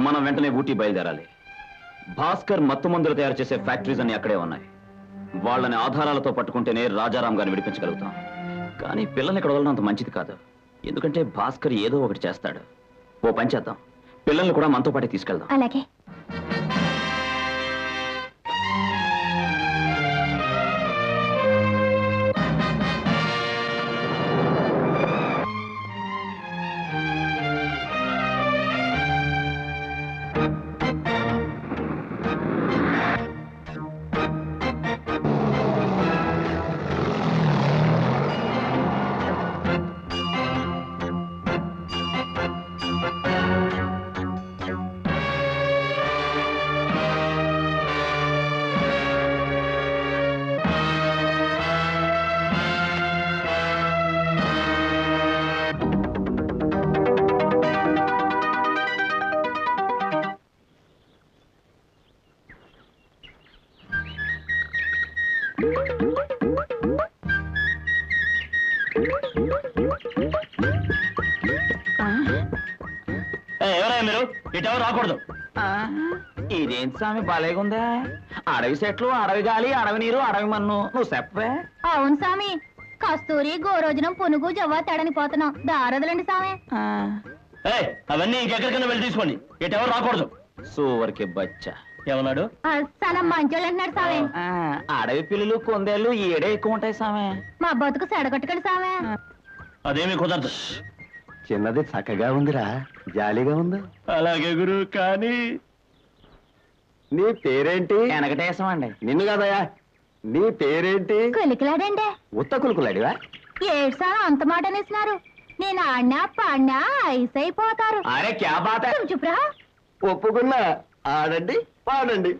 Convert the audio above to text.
మనం వెంటనే ఊటీ బయలుదేరాలి. భాస్కర్ మత్తు మందులు తయారు చేసే ఫ్యాక్టరీస్ అన్ని అక్కడే ఉన్నాయి. వాళ్ళని ఆధారాలతో పట్టుకుంటేనే రాజారాం గారిని విడిపించగలుగుతాం. కానీ పిల్లల్ని ఇక్కడ వదలడం అంత మంచిది కాదు. ఎందుకంటే భాస్కర్ ఏదో ఒకటి చేస్తాడు. ఓ పని చేద్దాం, పిల్లల్ని కూడా మనతో పాటే తీసుకెళ్దాం. అలాగే. ఎవరా మీరు? ఇటెవరు రాకూడదు. ఇదేంటి స్వామి బాలేగుందా? అడవి చెట్లు, అడవి గాలి, అడవి నీరు, అడవి మన్ను. నువ్వు చెప్పవే. అవును స్వామి, కస్తూరి గోరోజనం పునుగు జవ్వ తడని పోతున్నాం. దారదులండి స్వామి. అవన్నీ ఇంకెక్కడికైనా వెళ్ళి తీసుకోండి. ఇటెవరు రాకూడదు. సూవర్కి బచ్చా ఏమన్నాడు? సనం మంచోళ్ళు అంటున్నాడు స్వామి. అడవి పిల్లలు కొందేళ్ళు ఏడే ఎక్కువ ఉంటాయి సామె. మా బతుకు సెడగొట్టుకోండి స్వామి. అదేమి కుదరదు. చిన్నది చక్కగా ఉందిరా, జాలీగా ఉంది. అలాగే గురు. కానీ నీ పేరేంటి? వెనకటేశం అండి. నిన్ను కదయా, నీ పేరేంటి? కులికిలాడండి. ఉత్త కులుకులాడివా? ఏడు సార్ అంత మాట అనేసినారు. నేను ఆడినా పాడినా ఐస్ అయిపోతారు. అరే క్యా బాత. చుప్రా. ఒప్పుకున్నా. ఆడండి, పాడండి.